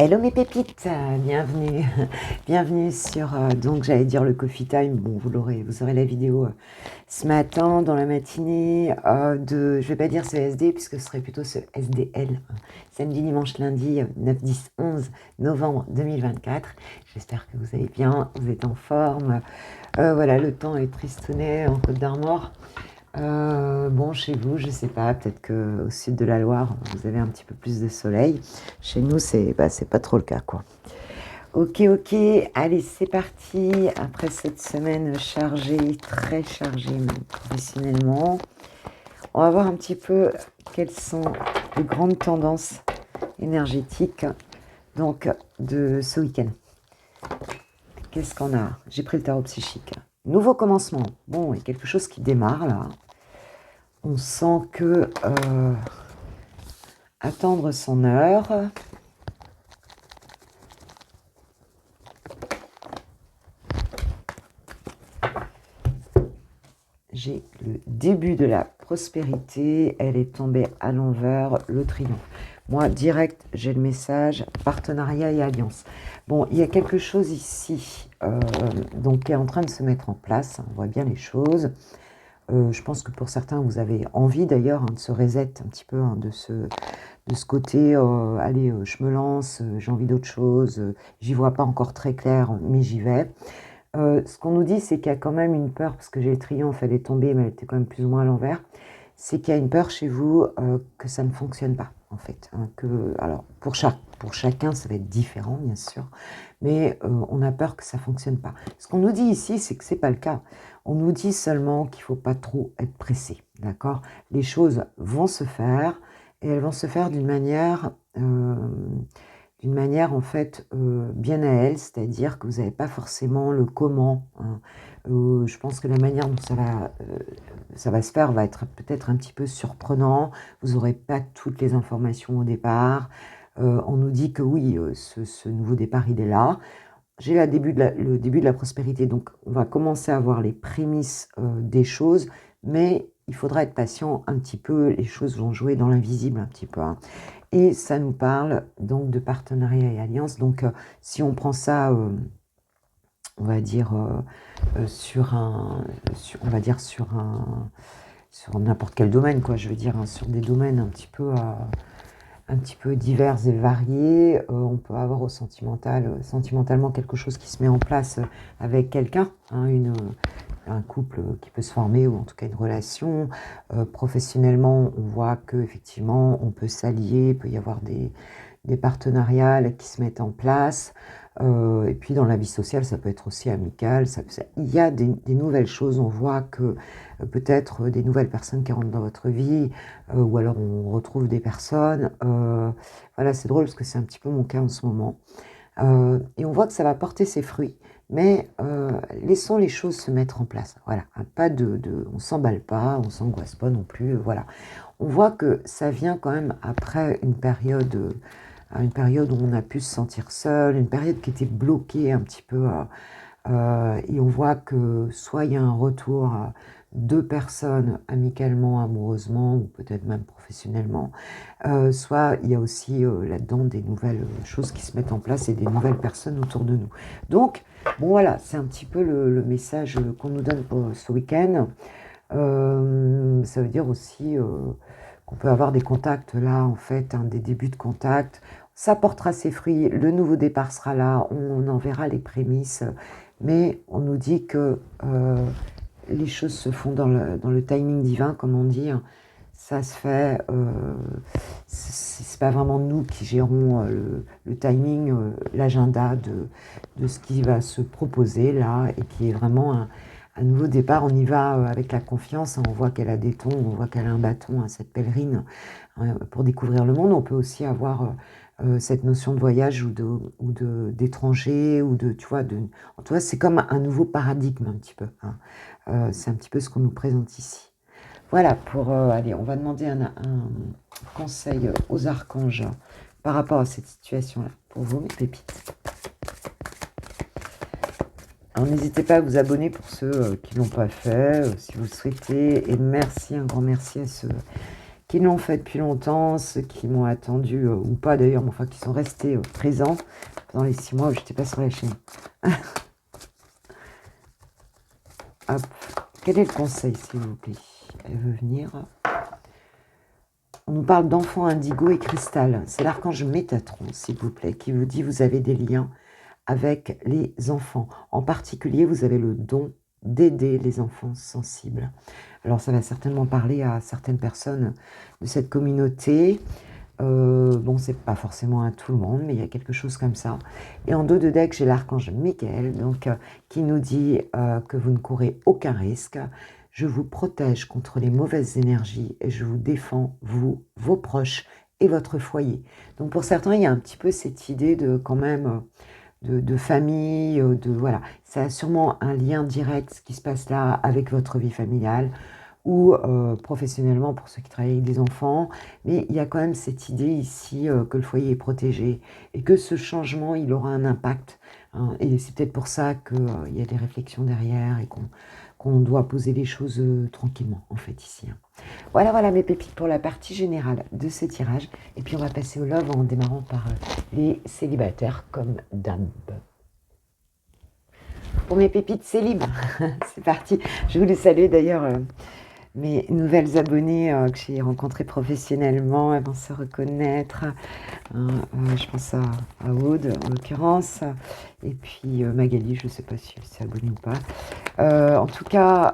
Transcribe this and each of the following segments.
Hello mes pépites, bienvenue, bienvenue sur, donc j'allais dire le coffee time, bon vous aurez la vidéo ce matin dans la matinée je vais pas dire ce SD puisque ce serait plutôt ce SDL, samedi, dimanche, lundi, 9, 10, 11 novembre 2024, j'espère que vous allez bien, vous êtes en forme, voilà le temps est tristounet en Côte d'Armor. Bon, chez vous, je sais pas, peut-être que au sud de la Loire, vous avez un petit peu plus de soleil. Chez nous, c'est pas trop le cas, quoi. Ok, allez, c'est parti. Après cette semaine chargée, très chargée, même professionnellement, on va voir un petit peu quelles sont les grandes tendances énergétiques donc de ce week-end. Qu'est-ce qu'on a? J'ai pris le tarot psychique. Nouveau commencement. Bon, il y a quelque chose qui démarre là. On sent que attendre son heure. J'ai le début de la prospérité. Elle est tombée à l'envers, le triomphe. Moi, direct, j'ai le message partenariat et alliance. Bon, il y a quelque chose ici donc, qui est en train de se mettre en place. On voit bien les choses. Je pense que pour certains, vous avez envie d'ailleurs de ce reset un petit peu, de ce côté, allez, je me lance, j'ai envie d'autre chose, j'y vois pas encore très clair, mais j'y vais. Ce qu'on nous dit, c'est qu'il y a quand même une peur, parce que j'ai le triomphe, elle est tombée, mais elle était quand même plus ou moins à l'envers, c'est qu'il y a une peur chez vous que ça ne fonctionne pas, en fait. Alors, pour chacun, ça va être différent, bien sûr, mais on a peur que ça ne fonctionne pas. Ce qu'on nous dit ici, c'est que ce n'est pas le cas. On nous dit seulement qu'il ne faut pas trop être pressé, d'accord? Les choses vont se faire, et elles vont se faire d'une manière en fait bien à elle, c'est-à-dire que vous n'avez pas forcément le comment. Je pense que la manière dont ça va se faire va être peut-être un petit peu surprenant. Vous n'aurez pas toutes les informations au départ. On nous dit que oui, ce nouveau départ, il est là. J'ai le début de la prospérité, donc on va commencer à voir les prémices des choses, mais il faudra être patient un petit peu, les choses vont jouer dans l'invisible un petit peu. Et ça nous parle donc de partenariat et alliance. Donc si on prend ça, on va dire, sur n'importe quel domaine, quoi, je veux dire, sur des domaines un petit peu divers et variés. On peut avoir sentimentalement quelque chose qui se met en place avec quelqu'un, un couple qui peut se former ou en tout cas une relation. Professionnellement, on voit qu'effectivement, on peut s'allier, il peut y avoir des partenariats qui se mettent en place. Et puis dans la vie sociale, ça peut être aussi amical. Il y a des nouvelles choses. On voit que peut-être des nouvelles personnes qui rentrent dans votre vie, ou alors on retrouve des personnes. Voilà, c'est drôle parce que c'est un petit peu mon cas en ce moment. Et on voit que ça va porter ses fruits. Mais laissons les choses se mettre en place. Voilà, on s'emballe pas, on s'angoisse pas non plus. Voilà, on voit que ça vient quand même après une période où on a pu se sentir seul, une période qui était bloquée un petit peu. Et on voit que soit il y a un retour à deux personnes amicalement, amoureusement ou peut-être même professionnellement, soit il y a aussi là-dedans des nouvelles choses qui se mettent en place et des nouvelles personnes autour de nous. Donc, bon voilà, c'est un petit peu le message qu'on nous donne pour ce week-end. Ça veut dire aussi qu'on peut avoir des contacts là, en fait, des débuts de contact. Ça portera ses fruits, le nouveau départ sera là, on en verra les prémices, mais on nous dit que les choses se font dans le timing divin, comme on dit. Ça se fait, c'est pas vraiment nous qui gérons le timing, l'agenda de ce qui va se proposer là, et qui est vraiment un nouveau départ. On y va avec la confiance, on voit qu'elle a des tons, on voit qu'elle a un bâton, cette pèlerine, pour découvrir le monde. On peut aussi avoir cette notion de voyage d'étranger, tu vois, c'est comme un nouveau paradigme un petit peu. C'est un petit peu ce qu'on nous présente ici. Voilà, allez, on va demander un conseil aux archanges par rapport à cette situation-là, pour vous, mes pépites. Alors, n'hésitez pas à vous abonner pour ceux qui ne l'ont pas fait, si vous le souhaitez. Et merci, un grand merci à ceux qui l'ont fait depuis longtemps, ceux qui m'ont attendu, ou pas d'ailleurs, mais enfin qui sont restés présents pendant les 6 mois où je n'étais pas sur la chaîne. Hop. Quel est le conseil, s'il vous plaît? Elle veut venir. On nous parle d'enfants indigo et cristal. C'est l'archange Métatron, s'il vous plaît, qui vous dit vous avez des liens avec les enfants. En particulier, vous avez le don d'aider les enfants sensibles. Alors, ça va certainement parler à certaines personnes de cette communauté. Bon, c'est pas forcément à tout le monde, mais il y a quelque chose comme ça. Et en dos de deck, j'ai l'archange Michael, donc, qui nous dit que vous ne courez aucun risque. Je vous protège contre les mauvaises énergies et je vous défends, vous, vos proches et votre foyer. Donc, pour certains, il y a un petit peu cette idée de quand même de famille, voilà. Ça a sûrement un lien direct, ce qui se passe là, avec votre vie familiale ou professionnellement pour ceux qui travaillent avec des enfants. Mais il y a quand même cette idée ici que le foyer est protégé et que ce changement, il aura un impact. Hein, et c'est peut-être pour ça qu'il y a des réflexions derrière et qu'on doit poser les choses tranquillement, en fait, ici. Hein. Voilà, voilà mes pépites pour la partie générale de ce tirage. Et puis on va passer au love en démarrant par les célibataires comme d'hab. Pour mes pépites célib, c'est parti. Je voulais saluer d'ailleurs mes nouvelles abonnées que j'ai rencontrées professionnellement. Elles vont se reconnaître. Je pense à Aude en l'occurrence. Et puis Magali, je ne sais pas si elle s'est abonnée ou pas. En tout cas,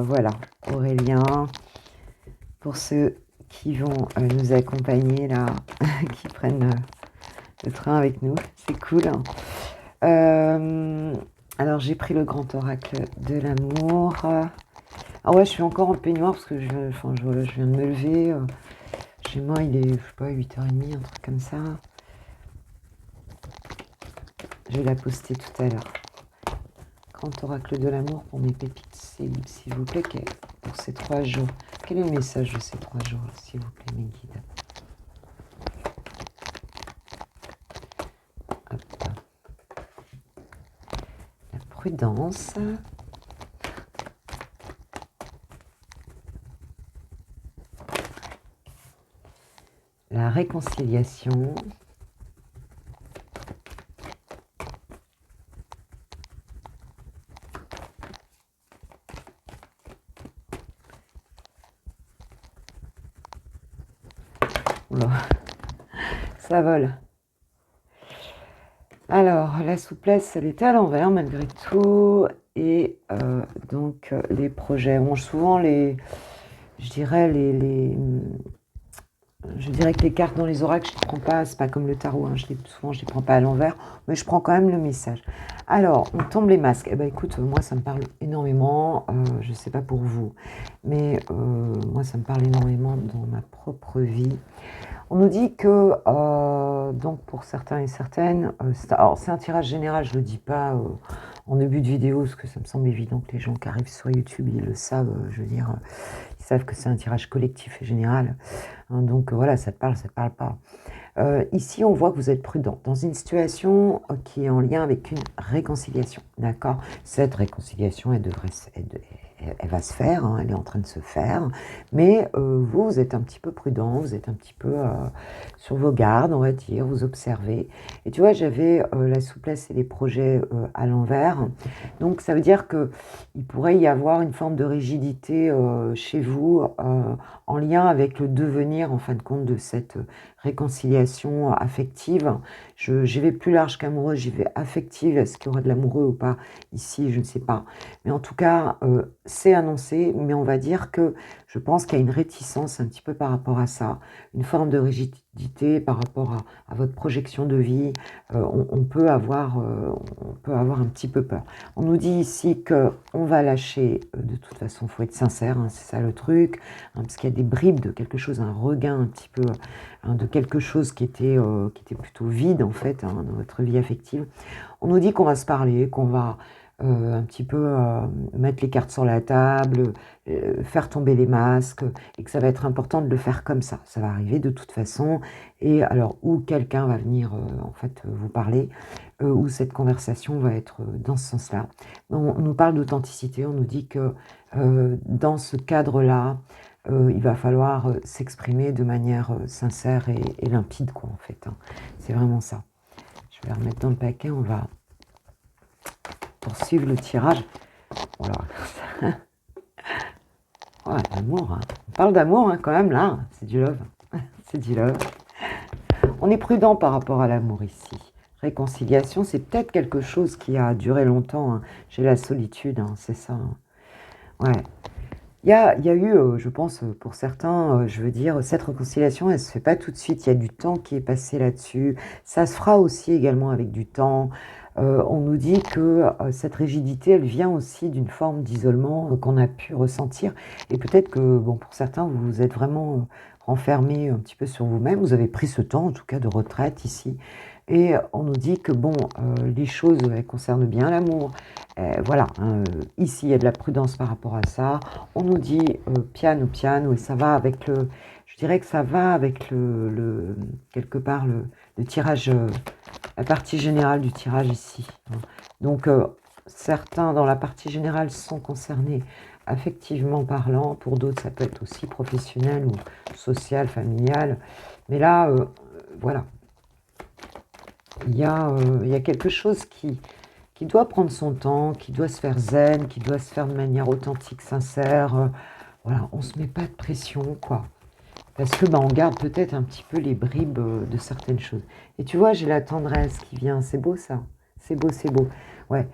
voilà, Aurélien. Pour ceux qui vont nous accompagner là, qui prennent le train avec nous, c'est cool. Alors j'ai pris le grand oracle de l'amour. Ah ouais, je suis encore en peignoir parce que je viens de me lever. Chez moi, il est, je sais pas, 8h30, un truc comme ça. Je vais la poster tout à l'heure. Grand oracle de l'amour pour mes pépites, s'il vous plaît, pour ces 3 jours. Quel est le message de ces 3 jours, s'il vous plaît, mes guides? Hop. La prudence. La réconciliation. Oula, ça vole. Alors, la souplesse, elle est à l'envers malgré tout. Et donc, les projets. Bon, souvent, je dirais que les cartes dans les oracles, je ne les prends pas, c'est pas comme le tarot, hein, souvent je ne les prends pas à l'envers, mais je prends quand même le message. Alors, on tombe les masques. Eh ben, écoute, moi, ça me parle énormément. Je ne sais pas pour vous, mais moi, ça me parle énormément dans ma propre vie. On nous dit que, donc pour certains et certaines, alors c'est un tirage général, je ne le dis pas en début de vidéo, parce que ça me semble évident que les gens qui arrivent sur YouTube, ils le savent, je veux dire, ils savent que c'est un tirage collectif et général. Hein, donc voilà, ça te parle pas. Ici, on voit que vous êtes prudent dans une situation qui est en lien avec une réconciliation, d'accord? Cette réconciliation, elle va se faire, hein, elle est en train de se faire, mais vous êtes un petit peu prudent, vous êtes un petit peu sur vos gardes, on va dire, vous observez. Et tu vois, j'avais la souplesse et les projets à l'envers, donc ça veut dire qu'il pourrait y avoir une forme de rigidité chez vous en lien avec le devenir, en fin de compte, de cette réconciliation affective. J'y vais plus large qu'amoureux, j'y vais affective. Est-ce qu'il y aura de l'amoureux ou pas ici? Je ne sais pas. Mais en tout cas, c'est annoncé, mais on va dire que je pense qu'il y a une réticence un petit peu par rapport à ça, une forme de rigidité par rapport à votre projection de vie. On peut avoir un petit peu peur. On nous dit ici qu'on va lâcher, de toute façon, il faut être sincère, hein, c'est ça le truc, hein, parce qu'il y a des bribes de quelque chose, un regain un petit peu hein, de quelque chose qui était plutôt vide en fait hein, dans votre vie affective. On nous dit qu'on va se parler, qu'on va un petit peu mettre les cartes sur la table, faire tomber les masques, et que ça va être important de le faire comme ça. Ça va arriver de toute façon. Et alors, où quelqu'un va venir en fait vous parler, où cette conversation va être dans ce sens-là. On nous parle d'authenticité, on nous dit que dans ce cadre-là, il va falloir s'exprimer de manière sincère et limpide, quoi, en fait. Hein. C'est vraiment ça. Je vais remettre dans le paquet, on va poursuivre le tirage. Voilà. Ouais, l'amour. Hein. On parle d'amour hein, quand même, là. C'est du love. C'est du love. On est prudent par rapport à l'amour ici. Réconciliation, c'est peut-être quelque chose qui a duré longtemps. Hein. J'ai la solitude, hein, c'est ça. Hein. Ouais. Il y a eu, je pense, pour certains, je veux dire, cette réconciliation, elle ne se fait pas tout de suite. Il y a du temps qui est passé là-dessus. Ça se fera aussi également avec du temps. On nous dit que cette rigidité, elle vient aussi d'une forme d'isolement qu'on a pu ressentir. Et peut-être que, bon, pour certains, vous vous êtes vraiment renfermé un petit peu sur vous-même. Vous avez pris ce temps, en tout cas, de retraite ici. Et on nous dit que, bon, les choses, elles concernent bien l'amour. Voilà, hein, ici, il y a de la prudence par rapport à ça. On nous dit piano, piano, et ça va avec le... Je dirais que ça va avec quelque part, le tirage... la partie générale du tirage ici. Donc, certains dans la partie générale sont concernés affectivement parlant, pour d'autres ça peut être aussi professionnel ou social, familial. Mais là, voilà, il y a quelque chose qui doit prendre son temps, qui doit se faire zen, qui doit se faire de manière authentique, sincère. Voilà, on ne se met pas de pression, quoi. Parce que on garde peut-être un petit peu les bribes de certaines choses. Et tu vois, j'ai la tendresse qui vient. C'est beau ça. C'est beau, c'est beau. Ouais.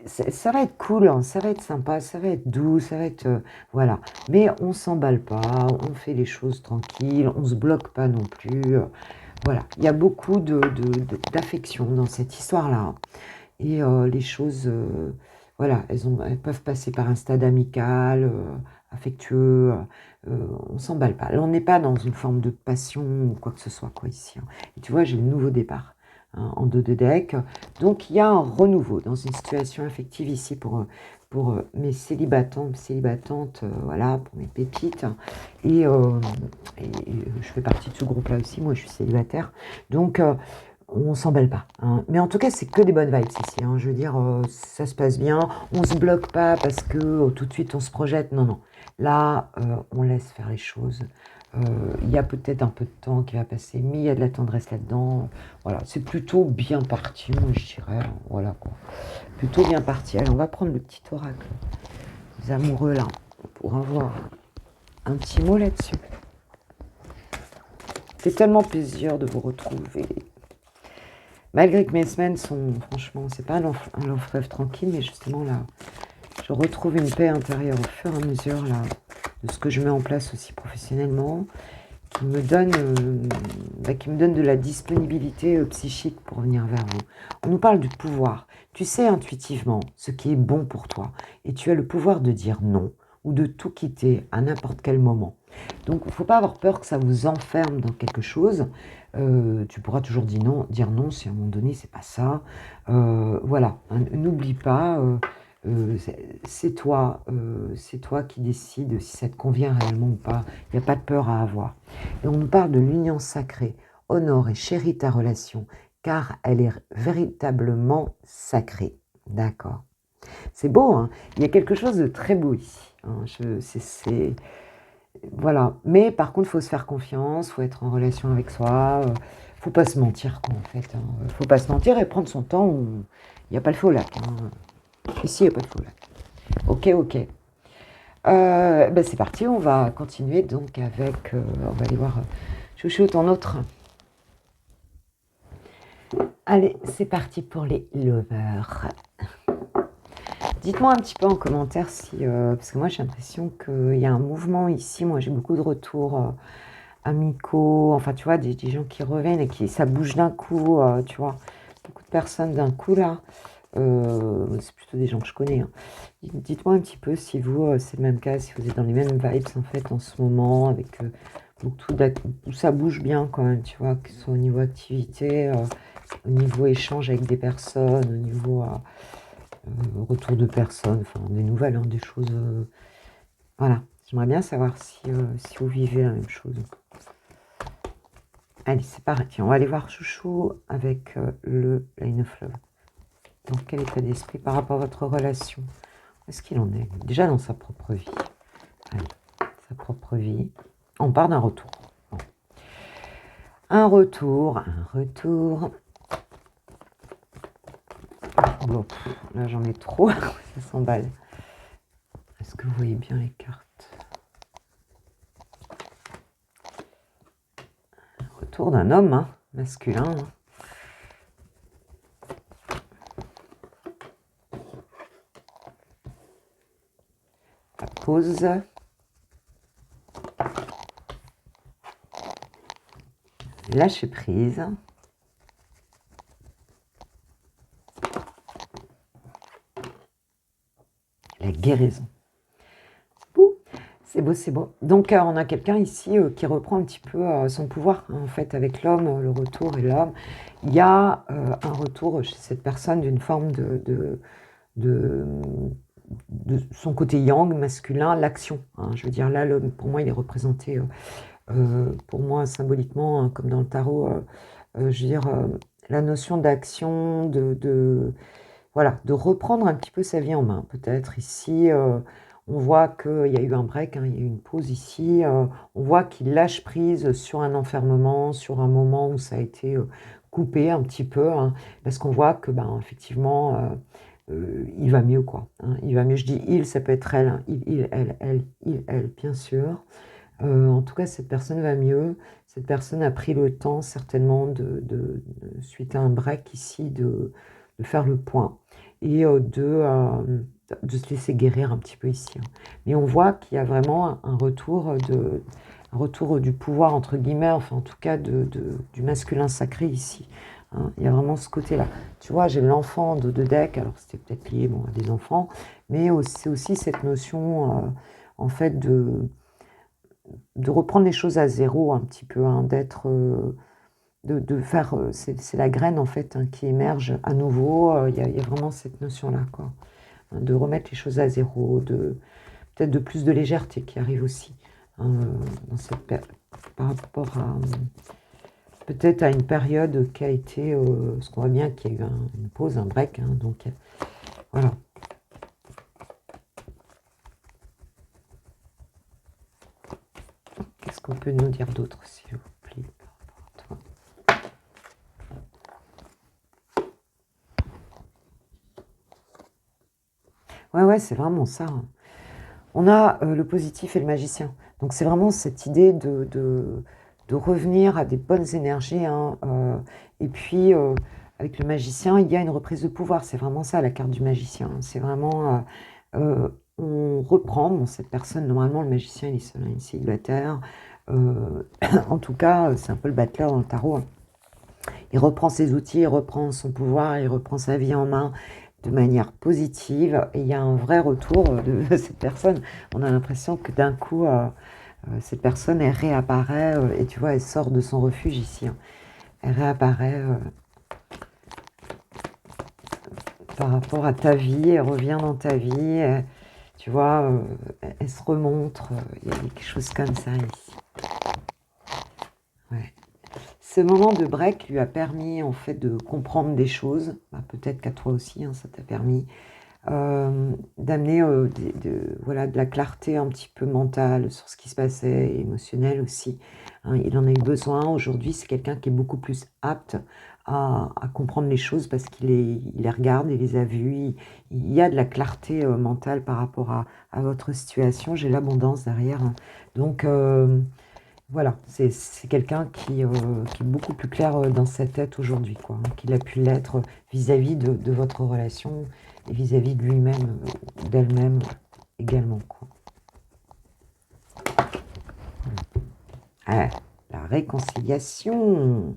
Ça va être cool, hein, ça va être sympa, ça va être doux, ça va être... voilà. Mais on s'emballe pas, on fait les choses tranquilles, on se bloque pas non plus. Voilà. Il y a beaucoup d'affection dans cette histoire-là. Et les choses, voilà, elles peuvent passer par un stade amical, affectueux. On s'emballe pas. Là, on n'est pas dans une forme de passion ou quoi que ce soit, quoi, ici. Hein. Et tu vois, j'ai le nouveau départ hein, en dos de deck. Donc, il y a un renouveau dans une situation affective ici pour mes célibatantes, voilà, pour mes pépites. Et, je fais partie de ce groupe-là aussi. Moi, je suis célibataire. Donc, on s'emballe pas. Hein. Mais en tout cas, c'est que des bonnes vibes ici. Hein. Je veux dire, ça se passe bien. On se bloque pas parce que tout de suite on se projette. Non, non. Là, on laisse faire les choses. Il y a peut-être un peu de temps qui va passer, mais il y a de la tendresse là-dedans. Voilà, c'est plutôt bien parti, moi je dirais. Voilà quoi. Plutôt bien parti. Allez, on va prendre le petit oracle des amoureux là pour avoir un petit mot là-dessus. C'est tellement plaisir de vous retrouver. Malgré que mes semaines sont, franchement, c'est pas un long fleuve tranquille, mais justement là, je retrouve une paix intérieure au fur et à mesure là, de ce que je mets en place aussi professionnellement, qui me donne de la disponibilité psychique pour venir vers vous. On nous parle du pouvoir. Tu sais intuitivement ce qui est bon pour toi, et tu as le pouvoir de dire non, ou de tout quitter à n'importe quel moment. Donc, il ne faut pas avoir peur que ça vous enferme dans quelque chose. Tu pourras toujours dire non si à un moment donné, c'est pas ça. Voilà, hein, n'oublie pas, c'est toi qui décides si ça te convient réellement ou pas. Il n'y a pas de peur à avoir. Et on nous parle de l'union sacrée. Honore et chéris ta relation, car elle est véritablement sacrée. D'accord. C'est beau, hein. Il y a quelque chose de très beau ici. Hein. Voilà. Mais par contre, il faut se faire confiance, il faut être en relation avec soi. Faut pas se mentir, quoi, en fait. Hein. Faut pas se mentir et prendre son temps où il n'y a pas le faux lac. Hein. Ici, il n'y a pas de faux lac. Ok, ok. Ben c'est parti, on va continuer donc avec... on va aller voir Chouchou, ton autre. Allez, c'est parti pour les lovers. Dites-moi un petit peu en commentaire si... parce que moi, j'ai l'impression qu'il y a un mouvement ici. Moi, j'ai beaucoup de retours amicaux. Enfin, tu vois, des gens qui reviennent et qui ça bouge d'un coup. Tu vois, beaucoup de personnes d'un coup, là. C'est plutôt des gens que je connais. Hein. Dites-moi un petit peu si vous, c'est le même cas, si vous êtes dans les mêmes vibes, en fait, en ce moment, avec où ça bouge bien, quand même, tu vois, que ce soit au niveau activité, au niveau échange avec des personnes, au niveau... retour de personnes, enfin des nouvelles, hein, des choses. Voilà, j'aimerais bien savoir si vous vivez la même chose. Allez, c'est parti. On va aller voir Chouchou avec le Line of Love. Dans quel état d'esprit par rapport à votre relation? Où est-ce qu'il en est? Déjà dans sa propre vie. Allez, sa propre vie. On part d'un retour. Bon. Un retour. Bon, là j'en ai trop, ça s'emballe. Est-ce que vous voyez bien les cartes? Un retour d'un homme, hein, masculin. Hein. La pause. Lâcher prise. La guérison. C'est beau, c'est beau. Donc, on a quelqu'un ici qui reprend un petit peu son pouvoir, hein, en fait, avec l'homme, le retour et l'homme. Il y a un retour chez cette personne d'une forme de son côté yang, masculin, l'action. Hein. Je veux dire, là, l'homme, pour moi, il est représenté, pour moi, symboliquement, hein, comme dans le tarot, je veux dire, la notion d'action, voilà, de reprendre un petit peu sa vie en main. Peut-être ici, on voit qu'il y a eu un break, hein, il y a eu une pause ici. On voit qu'il lâche prise sur un enfermement, sur un moment où ça a été coupé un petit peu, hein, parce qu'on voit que, ben, effectivement, il va mieux, quoi. Hein, il va mieux. Je dis il, ça peut être elle, hein, il, elle, bien sûr. En tout cas, cette personne va mieux. Cette personne a pris le temps, certainement, suite à un break ici, de faire le point et de se laisser guérir un petit peu ici. Hein. Mais on voit qu'il y a vraiment un retour du pouvoir, entre guillemets, enfin en tout cas du masculin sacré ici. Hein. Il y a vraiment ce côté-là. Tu vois, j'ai l'enfant de deck, alors c'était peut-être lié à des enfants, mais c'est aussi cette notion, en fait, de reprendre les choses à zéro un petit peu, hein, d'être... de faire, c'est la graine en fait, hein, qui émerge à nouveau. Il y a vraiment cette notion-là, quoi, hein, de remettre les choses à zéro, peut-être de plus de légèreté qui arrive aussi, hein, par rapport à peut-être à une période qui a été, ce qu'on voit bien qu'il y a eu une pause, un break, hein, donc voilà. Qu'est-ce qu'on peut nous dire d'autre, s'il vous plaît? Ouais, c'est vraiment ça. Hein. On a le positif et le magicien. Donc, c'est vraiment cette idée de revenir à des bonnes énergies. Hein, et puis, avec le magicien, il y a une reprise de pouvoir. C'est vraiment ça, la carte du magicien. C'est vraiment... on reprend. Bon, cette personne, normalement, le magicien, il est seul, il est célibataire. En tout cas, c'est un peu le battleur dans le tarot. Hein. Il reprend ses outils, il reprend son pouvoir, il reprend sa vie en main de manière positive, et il y a un vrai retour de cette personne. On a l'impression que d'un coup, cette personne, elle réapparaît, et tu vois, elle sort de son refuge ici. Hein. Elle réapparaît par rapport à ta vie, elle revient dans ta vie, tu vois, elle se remontre, il y a quelque chose comme ça ici. Ouais. Ce moment de break lui a permis en fait de comprendre des choses, bah, peut-être qu'à toi aussi, hein, ça t'a permis d'amener voilà, de la clarté un petit peu mentale sur ce qui se passait, émotionnel aussi. Hein, il en a eu besoin. Aujourd'hui, c'est quelqu'un qui est beaucoup plus apte à comprendre les choses parce il les regarde, il les a vues. Il y a de la clarté mentale par rapport à votre situation. J'ai l'abondance derrière. Hein. Donc... voilà, c'est quelqu'un qui est beaucoup plus clair dans sa tête aujourd'hui, quoi, hein, qu'il a pu l'être vis-à-vis de votre relation et vis-à-vis de lui-même, d'elle-même également, quoi. Ah, la réconciliation.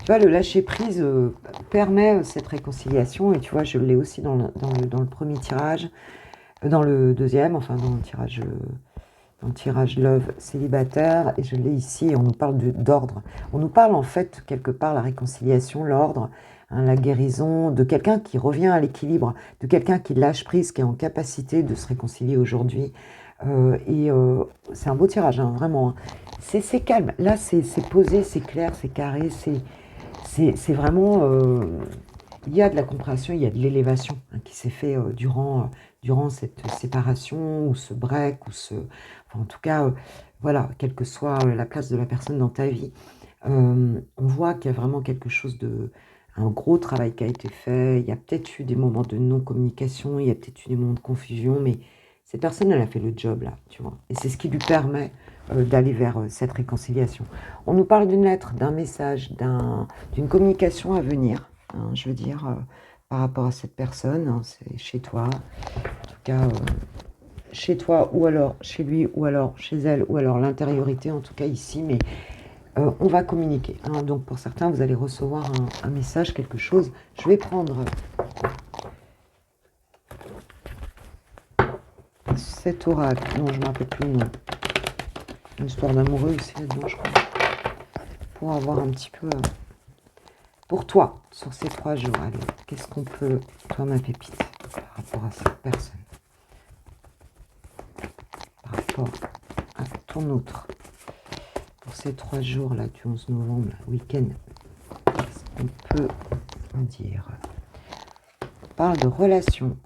Tu vois, le lâcher-prise permet cette réconciliation, et tu vois, je l'ai aussi dans le premier tirage, dans le deuxième, enfin dans le tirage... un tirage love célibataire, et je l'ai ici, et on nous parle d'ordre. On nous parle en fait, quelque part, la réconciliation, l'ordre, hein, la guérison, de quelqu'un qui revient à l'équilibre, de quelqu'un qui lâche prise, qui est en capacité de se réconcilier aujourd'hui. C'est un beau tirage, hein, vraiment. Hein. C'est calme. Là, c'est posé, c'est clair, c'est carré, c'est vraiment... il y a de la compréhension, il y a de l'élévation hein, qui s'est fait durant cette séparation ou ce break, ou enfin, en tout cas, voilà, quelle que soit la place de la personne dans ta vie, on voit qu'il y a vraiment quelque chose un gros travail qui a été fait. Il y a peut-être eu des moments de non-communication, il y a peut-être eu des moments de confusion, mais cette personne, elle a fait le job là, tu vois. Et c'est ce qui lui permet d'aller vers cette réconciliation. On nous parle d'une lettre, d'un message, d'une communication à venir, hein, je veux dire, par rapport à cette personne, hein, c'est chez toi, en tout cas, chez toi, ou alors chez lui, ou alors chez elle, ou alors l'intériorité, en tout cas ici, mais on va communiquer. Hein. Donc pour certains, vous allez recevoir un message, quelque chose. Je vais prendre cet oracle. Non, je ne me rappelle plus le nom. Une histoire d'amoureux aussi là-dedans, je crois. Pour avoir un petit peu... pour toi, sur ces 3 jours, allez, qu'est-ce qu'on peut... Toi, ma pépite, par rapport à cette personne. Par rapport à ton autre. Pour ces 3 jours-là, du 11 novembre, week-end, qu'est-ce qu'on peut dire? On parle de relations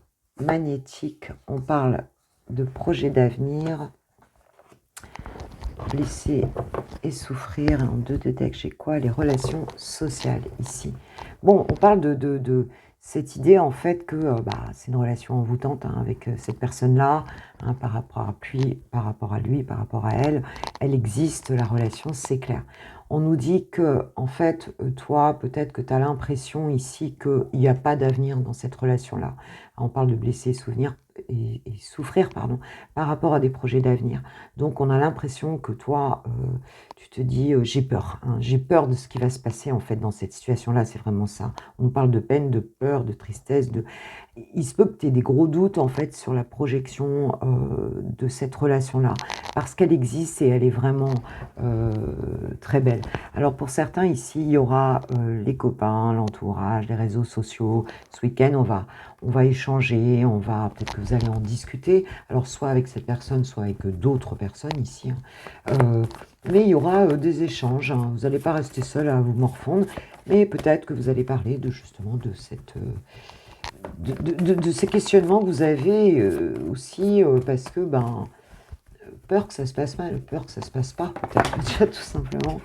magnétiques, on parle de projets d'avenir, blesser et souffrir. En 2 de deck, j'ai quoi? Les relations sociales, ici. Bon, on parle de cette idée, en fait, que c'est une relation envoûtante hein, avec cette personne-là, hein, par rapport à lui, par rapport à elle. Elle existe, la relation, c'est clair. On nous dit que, en fait, toi, peut-être que tu as l'impression ici qu'il n'y a pas d'avenir dans cette relation-là. On parle de blesser et souffrir, pardon, par rapport à des projets d'avenir. Donc, on a l'impression que toi, tu te dis, j'ai peur. Hein, j'ai peur de ce qui va se passer, en fait, dans cette situation-là. C'est vraiment ça. On nous parle de peine, de peur, de tristesse. Il se peut que tu aies des gros doutes, en fait, sur la projection de cette relation-là. Parce qu'elle existe et elle est vraiment très belle. Alors, pour certains, ici, il y aura les copains, l'entourage, les réseaux sociaux. Ce week-end, on va échanger, peut-être que vous allez en discuter, alors soit avec cette personne, soit avec d'autres personnes ici. Hein. Mais il y aura des échanges, hein. Vous n'allez pas rester seul à vous morfondre, mais peut-être que vous allez parler justement de ces questionnements que vous avez aussi, parce que peur que ça se passe mal, peur que ça se passe pas, peut-être déjà tout simplement,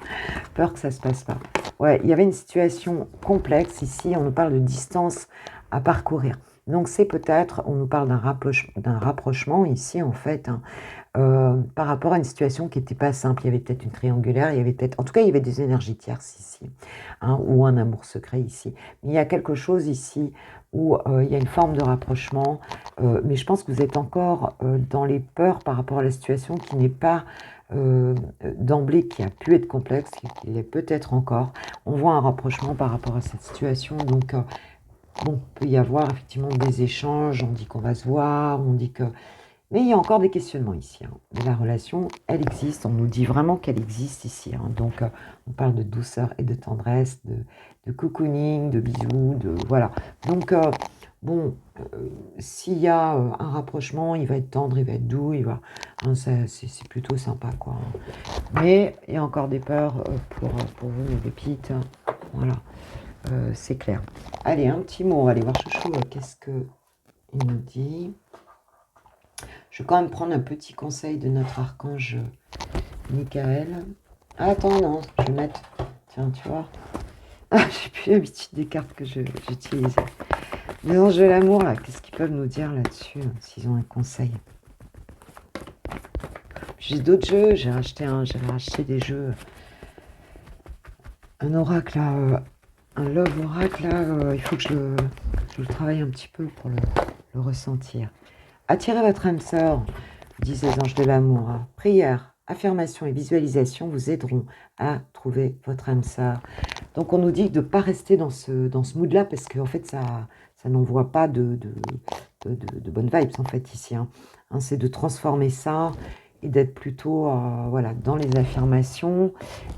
peur que ça se passe pas. Ouais, il y avait une situation complexe ici, on nous parle de distance à parcourir. Donc c'est peut-être, on nous parle d'un rapprochement ici en fait, hein, par rapport à une situation qui n'était pas simple. Il y avait peut-être une triangulaire, il y avait peut-être, en tout cas il y avait des énergies tierces ici, hein, ou un amour secret ici. Mais il y a quelque chose ici où il y a une forme de rapprochement, mais je pense que vous êtes encore dans les peurs par rapport à la situation qui n'est pas d'emblée, qui a pu être complexe, qui l'est peut-être encore. On voit un rapprochement par rapport à cette situation, donc bon, il peut y avoir effectivement des échanges, on dit qu'on va se voir, on dit que... Mais il y a encore des questionnements ici. Hein. Mais la relation, elle existe, on nous dit vraiment qu'elle existe ici. Hein. Donc on parle de douceur et de tendresse, de cocooning, de bisous, voilà. Donc bon, s'il y a un rapprochement, il va être tendre, il va être doux, hein, c'est plutôt sympa, quoi. Mais il y a encore des peurs pour vous, mes pépites. Hein. Voilà. C'est clair. Allez, un petit mot, on va aller voir Chouchou, qu'est-ce qu'il nous dit. Je vais quand même prendre un petit conseil de notre archange Michael. Ah, attends, non, je vais mettre... Tiens, tu vois. Ah, j'ai plus l'habitude des cartes que j'utilise. Les anges de l'amour, là, qu'est-ce qu'ils peuvent nous dire là-dessus, hein, s'ils ont un conseil. J'ai d'autres jeux, j'avais racheté des jeux. Un oracle, là... un love oracle, là, il faut que je le travaille un petit peu pour le ressentir. Attirez votre âme sœur, disent les anges de l'amour. Hein. Prière, affirmation et visualisation vous aideront à trouver votre âme sœur. Donc on nous dit de ne pas rester dans ce mood-là, parce qu'en fait, ça n'envoie pas de bonnes vibes, en fait, ici. Hein. Hein, c'est de transformer ça et d'être plutôt voilà, dans les affirmations.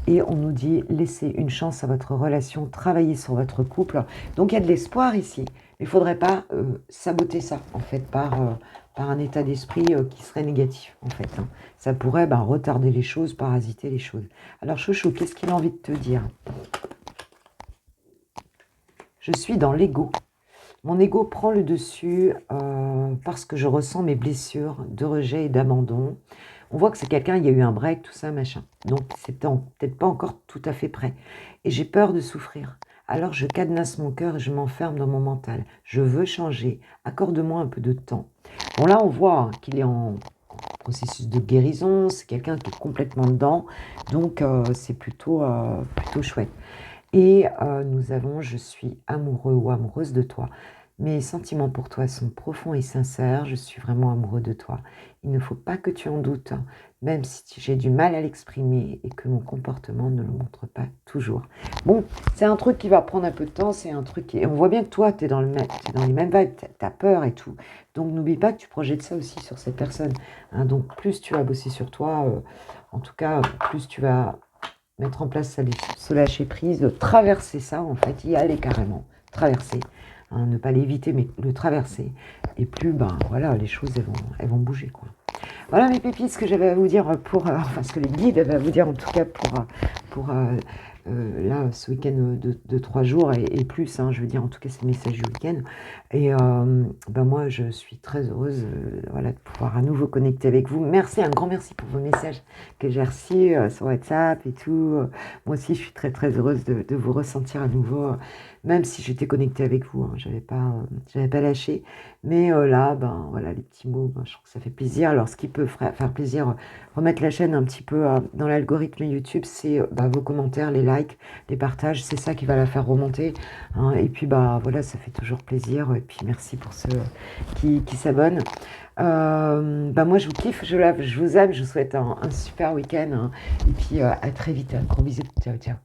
Et on nous dit, laissez une chance à votre relation, travaillez sur votre couple. Donc il y a de l'espoir ici. Mais il ne faudrait pas saboter ça, en fait, par un état d'esprit qui serait négatif, en fait. Hein. Ça pourrait retarder les choses, parasiter les choses. Alors, Chouchou, qu'est-ce qu'il a envie de te dire? je suis dans l'ego. Mon ego prend le dessus parce que je ressens mes blessures de rejet et d'abandon. On voit que c'est quelqu'un, il y a eu un break, tout ça, machin. Donc, c'est peut-être pas encore tout à fait prêt. Et j'ai peur de souffrir. Alors, je cadenasse mon cœur et je m'enferme dans mon mental. Je veux changer. Accorde-moi un peu de temps. Bon, là, on voit qu'il est en processus de guérison. C'est quelqu'un qui est complètement dedans. Donc, c'est plutôt chouette. Et nous avons, je suis amoureux ou amoureuse de toi. Mes sentiments pour toi sont profonds et sincères. Je suis vraiment amoureux de toi. Il ne faut pas que tu en doutes, même si j'ai du mal à l'exprimer et que mon comportement ne le montre pas toujours. Bon, c'est un truc qui va prendre un peu de temps. C'est un truc qui... On voit bien que toi, tu es dans les mêmes vibes. Tu as peur et tout. Donc, n'oublie pas que tu projettes ça aussi sur cette personne. Hein. Donc, plus tu vas bosser sur toi, en tout cas, plus tu vas mettre en place ce lâcher prise, de traverser ça, en fait, y aller carrément, traverser, hein, ne pas l'éviter, mais le traverser, et plus, ben voilà, les choses, elles vont bouger, quoi. Voilà mes pépites, ce que j'avais à vous dire enfin ce que les guides avaient à vous dire en tout cas pour là, ce week-end de 3 jours et plus, hein, je veux dire, en tout cas, c'est le message du week-end. Et ben moi, je suis très heureuse voilà, de pouvoir à nouveau connecter avec vous. Merci, un grand merci pour vos messages que j'ai reçus sur WhatsApp et tout. Moi aussi, je suis très, très heureuse de vous ressentir à nouveau, même si j'étais connectée avec vous. Hein, j'avais pas lâché. Mais là, ben voilà, les petits mots, ben, je trouve que ça fait plaisir. Alors, ce qui peut faire plaisir, remettre la chaîne un petit peu dans l'algorithme YouTube, c'est bah, vos commentaires, les likes, les partages, c'est ça qui va la faire remonter. Hein. Et puis bah voilà, ça fait toujours plaisir. Et puis merci pour ceux qui s'abonnent. Bah moi je vous kiffe, je vous aime, je vous souhaite un super week-end. Hein. Et puis à très vite. Gros bisous, ciao ciao.